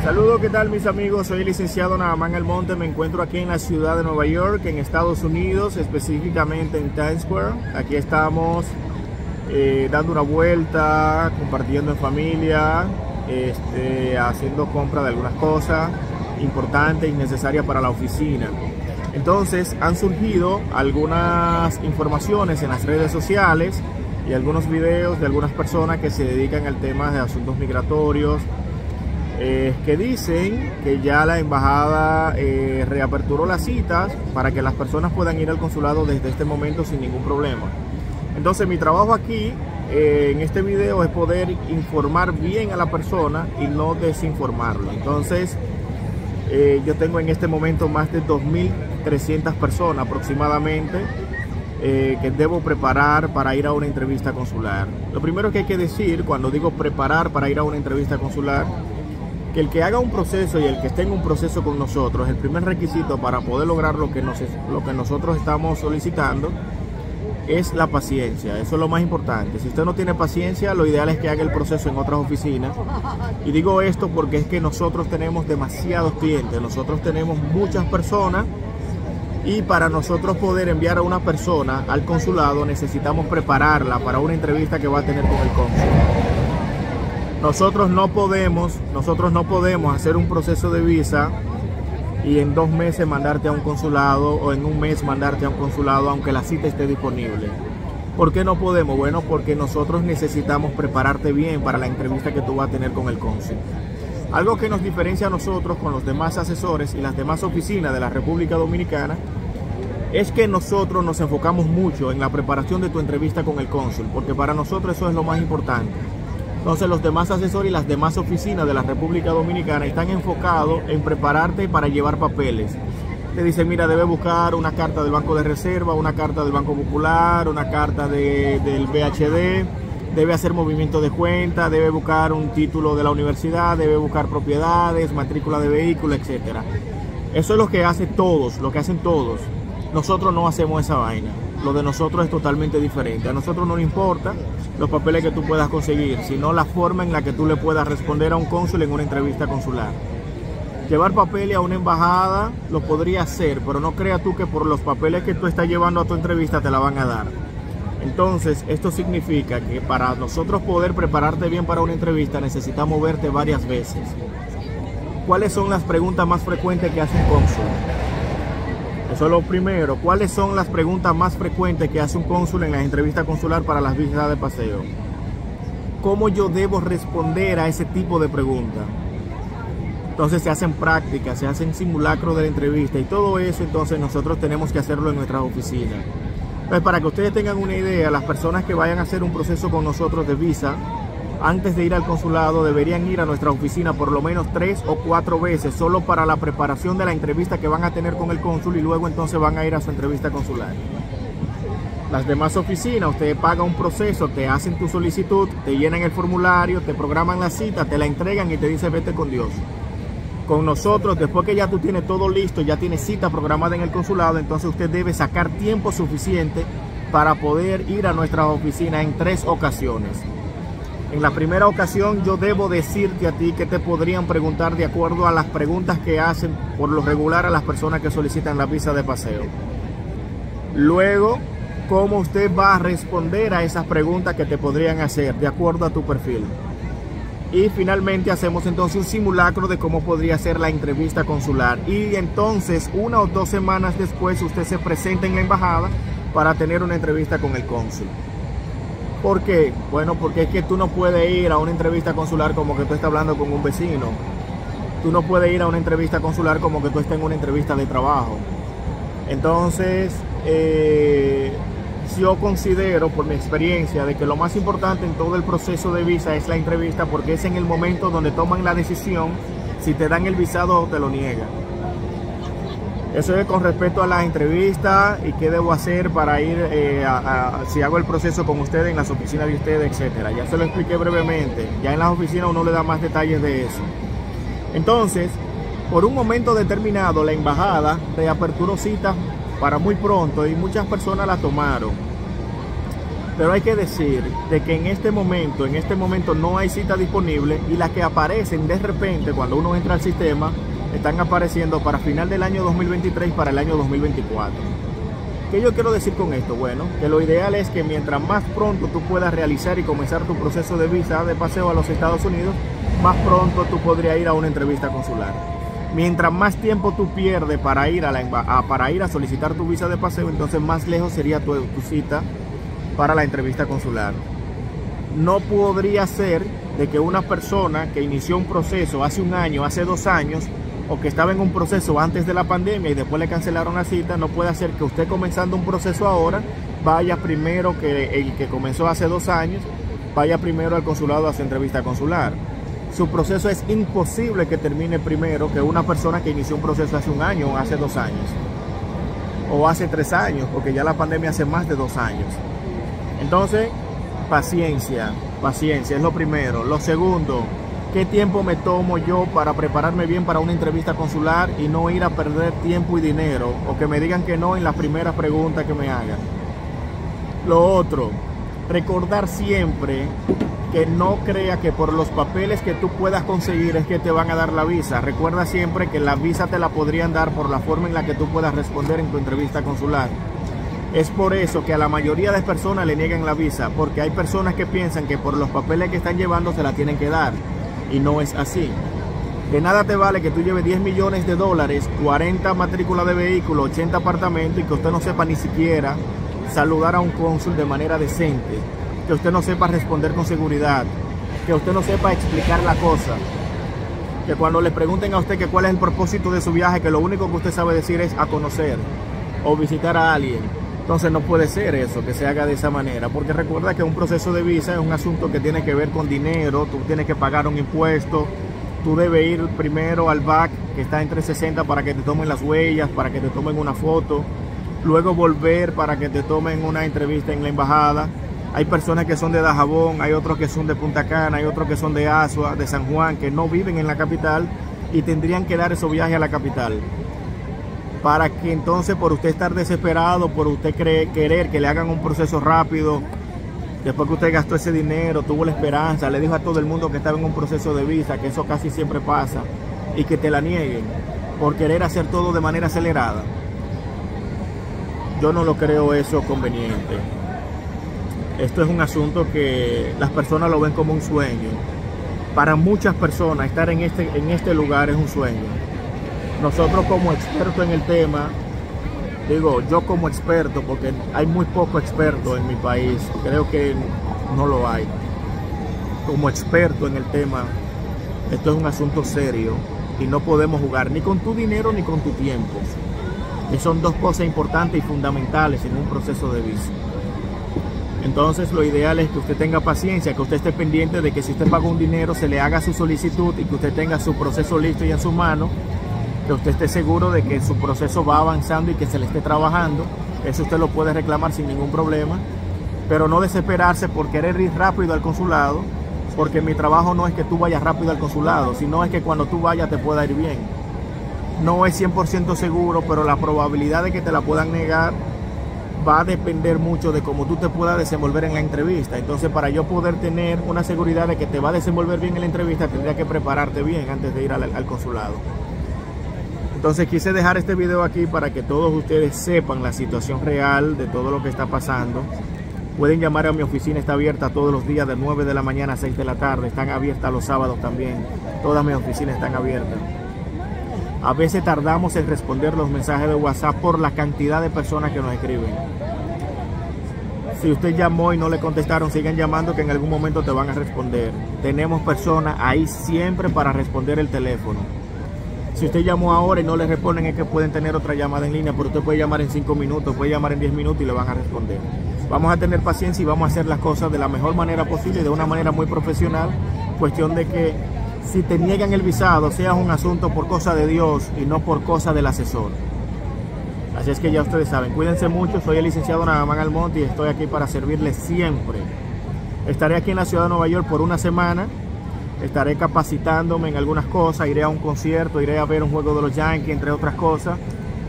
Saludos, ¿qué tal mis amigos? Soy el licenciado Naamán Almonte, me encuentro aquí en la ciudad de Nueva York, en Estados Unidos, específicamente en Times Square. Aquí estamos dando una vuelta, compartiendo en familia, haciendo compra de algunas cosas importantes y necesarias para la oficina. Entonces han surgido algunas informaciones en las redes sociales y algunos videos de algunas personas que se dedican al tema de asuntos migratorios, que dicen que ya la embajada reaperturó las citas para que las personas puedan ir al consulado desde este momento sin ningún problema. Entonces mi trabajo aquí en este video es poder informar bien a la persona y no desinformarlo. Entonces yo tengo en este momento más de 2.300 personas aproximadamente que debo preparar para ir a una entrevista consular. Lo primero que hay que decir cuando digo preparar para ir a una entrevista consular, que el que haga un proceso y el que esté en un proceso con nosotros, el primer requisito para poder lograr lo que nosotros estamos solicitando es la paciencia. Eso es lo más importante. Si usted no tiene paciencia, lo ideal es que haga el proceso en otras oficinas. Y digo esto porque es que nosotros tenemos demasiados clientes, nosotros tenemos muchas personas, y para nosotros poder enviar a una persona al consulado necesitamos prepararla para una entrevista que va a tener con el cónsul. Nosotros no podemos hacer un proceso de visa y en 2 meses mandarte a un consulado o en 1 mes mandarte a un consulado aunque la cita esté disponible. ¿Por qué no podemos? Bueno, porque nosotros necesitamos prepararte bien para la entrevista que tú vas a tener con el cónsul. Algo que nos diferencia a nosotros con los demás asesores y las demás oficinas de la República Dominicana es que nosotros nos enfocamos mucho en la preparación de tu entrevista con el cónsul, porque para nosotros eso es lo más importante. Entonces los demás asesores y las demás oficinas de la República Dominicana están enfocados en prepararte para llevar papeles. Te dicen, mira, debes buscar una carta del Banco de Reserva, una carta del Banco Popular, una carta del VHD, debe hacer movimiento de cuenta, debe buscar un título de la universidad, debe buscar propiedades, matrícula de vehículo, etc. Eso es lo que hacen todos. Nosotros no hacemos esa vaina. Lo de nosotros es totalmente diferente. A nosotros no nos importa los papeles que tú puedas conseguir, sino la forma en la que tú le puedas responder a un cónsul en una entrevista consular. Llevar papeles a una embajada lo podría hacer, pero no creas tú que por los papeles que tú estás llevando a tu entrevista te la van a dar. Entonces, esto significa que para nosotros poder prepararte bien para una entrevista necesitamos verte varias veces. ¿Cuáles son las preguntas más frecuentes que hace un cónsul? Eso es lo primero. ¿Cuáles son las preguntas más frecuentes que hace un cónsul en la entrevista consular para las visas de paseo? ¿Cómo yo debo responder a ese tipo de preguntas? Entonces se hacen prácticas, se hacen simulacros de la entrevista y todo eso, entonces nosotros tenemos que hacerlo en nuestras oficinas. Entonces, para que ustedes tengan una idea, las personas que vayan a hacer un proceso con nosotros de visa, antes de ir al consulado deberían ir a nuestra oficina por lo menos 3 o 4 veces, solo para la preparación de la entrevista que van a tener con el cónsul, y luego entonces van a ir a su entrevista consular. Las demás oficinas, usted paga un proceso, te hacen tu solicitud, te llenan el formulario, te programan la cita, te la entregan y te dice vete con Dios. Con nosotros, después que ya tú tienes todo listo, ya tienes cita programada en el consulado, entonces usted debe sacar tiempo suficiente para poder ir a nuestra oficina en 3 ocasiones. En la primera ocasión yo debo decirte a ti que te podrían preguntar de acuerdo a las preguntas que hacen por lo regular a las personas que solicitan la visa de paseo. Luego, cómo usted va a responder a esas preguntas que te podrían hacer de acuerdo a tu perfil. Y finalmente hacemos entonces un simulacro de cómo podría ser la entrevista consular. Y entonces 1 o 2 semanas después usted se presenta en la embajada para tener una entrevista con el cónsul. ¿Por qué? Bueno, porque es que tú no puedes ir a una entrevista consular como que tú estás hablando con un vecino. Tú no puedes ir a una entrevista consular como que tú estés en una entrevista de trabajo. Entonces, yo considero por mi experiencia de que lo más importante en todo el proceso de visa es la entrevista, porque es en el momento donde toman la decisión si te dan el visado o te lo niegan. Eso es con respecto a las entrevistas y qué debo hacer para ir, si hago el proceso con ustedes en las oficinas de ustedes, etcétera. Ya se lo expliqué brevemente. Ya en las oficinas uno le da más detalles de eso. Entonces, por un momento determinado, la embajada reaperturó citas para muy pronto y muchas personas la tomaron. Pero hay que decir de que en este momento no hay cita disponible, y las que aparecen de repente cuando uno entra al sistema están apareciendo para final del año 2023 y para el año 2024. ¿Qué yo quiero decir con esto? Bueno, que lo ideal es que mientras más pronto tú puedas realizar y comenzar tu proceso de visa de paseo a los Estados Unidos, más pronto tú podrías ir a una entrevista consular. Mientras más tiempo tú pierdes para ir a solicitar tu visa de paseo, entonces más lejos sería tu cita para la entrevista consular. No podría ser de que una persona que inició un proceso hace un año, hace 2 años, o que estaba en un proceso antes de la pandemia y después le cancelaron la cita, no puede hacer que usted, comenzando un proceso ahora, vaya primero que el que comenzó hace 2 años, vaya primero al consulado a su entrevista consular. Su proceso es imposible que termine primero que una persona que inició un proceso hace un año o hace 2 años o hace 3 años, porque ya la pandemia hace más de 2 años. Entonces, paciencia es lo primero. Lo segundo, ¿qué tiempo me tomo yo para prepararme bien para una entrevista consular y no ir a perder tiempo y dinero, o que me digan que no en las primeras preguntas que me hagan? Lo otro, recordar siempre que no crea que por los papeles que tú puedas conseguir es que te van a dar la visa. Recuerda siempre que la visa te la podrían dar por la forma en la que tú puedas responder en tu entrevista consular. Es por eso que a la mayoría de personas le niegan la visa, porque hay personas que piensan que por los papeles que están llevando se la tienen que dar, y no es así. De nada te vale que tú lleves $10 millones, 40 matrículas de vehículos, 80 apartamentos, y que usted no sepa ni siquiera saludar a un cónsul de manera decente, que usted no sepa responder con seguridad, que usted no sepa explicar la cosa, que cuando le pregunten a usted que cuál es el propósito de su viaje, que lo único que usted sabe decir es a conocer o visitar a alguien. Entonces no puede ser eso, que se haga de esa manera, porque recuerda que un proceso de visa es un asunto que tiene que ver con dinero. Tú tienes que pagar un impuesto, tú debes ir primero al BAC, que está en 360, para que te tomen las huellas, para que te tomen una foto, luego volver para que te tomen una entrevista en la embajada. Hay personas que son de Dajabón, hay otros que son de Punta Cana, hay otros que son de Asua, de San Juan, que no viven en la capital y tendrían que dar esos viajes a la capital, para que entonces, por usted estar desesperado, por usted querer que le hagan un proceso rápido, después que usted gastó ese dinero, tuvo la esperanza, le dijo a todo el mundo que estaba en un proceso de visa, que eso casi siempre pasa, y que te la nieguen por querer hacer todo de manera acelerada. Yo no lo creo eso conveniente. Esto es un asunto que las personas lo ven como un sueño. Para muchas personas estar en este lugar es un sueño. Nosotros, como expertos en el tema, digo yo como experto, porque hay muy pocos expertos en mi país, creo que no lo hay. Como experto en el tema, esto es un asunto serio y no podemos jugar ni con tu dinero ni con tu tiempo. Que son dos cosas importantes y fundamentales en un proceso de visa. Entonces lo ideal es que usted tenga paciencia, que usted esté pendiente de que si usted paga un dinero se le haga su solicitud y que usted tenga su proceso listo y en su mano, que usted esté seguro de que su proceso va avanzando y que se le esté trabajando. Eso usted lo puede reclamar sin ningún problema, pero no desesperarse por querer ir rápido al consulado, porque mi trabajo no es que tú vayas rápido al consulado, sino es que cuando tú vayas te pueda ir bien. No es 100% seguro, pero la probabilidad de que te la puedan negar va a depender mucho de cómo tú te puedas desenvolver en la entrevista. Entonces, para yo poder tener una seguridad de que te va a desenvolver bien en la entrevista, tendría que prepararte bien antes de ir al consulado. Entonces quise dejar este video aquí para que todos ustedes sepan la situación real de todo lo que está pasando. Pueden llamar a mi oficina, está abierta todos los días de 9 de la mañana a 6 de la tarde. Están abiertas los sábados también. Todas mis oficinas están abiertas. A veces tardamos en responder los mensajes de WhatsApp por la cantidad de personas que nos escriben. Si usted llamó y no le contestaron, sigan llamando, que en algún momento te van a responder. Tenemos personas ahí siempre para responder el teléfono. Si usted llamó ahora y no le responden, es que pueden tener otra llamada en línea, pero usted puede llamar en 5 minutos, puede llamar en 10 minutos y le van a responder. Vamos a tener paciencia y vamos a hacer las cosas de la mejor manera posible y de una manera muy profesional. Cuestión de que si te niegan el visado, sea un asunto por cosa de Dios y no por cosa del asesor. Así es que ya ustedes saben, cuídense mucho. Soy el licenciado Naamán Almonte y estoy aquí para servirles siempre. Estaré aquí en la ciudad de Nueva York por una semana. Estaré capacitándome en algunas cosas, iré a un concierto, iré a ver un juego de los Yankees, entre otras cosas.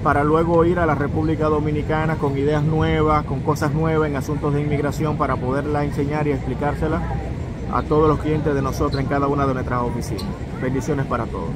para luego ir a la República Dominicana con ideas nuevas, con cosas nuevas en asuntos de inmigración para poderla enseñar y explicárselas a todos los clientes de nosotros en cada una de nuestras oficinas. Bendiciones para todos.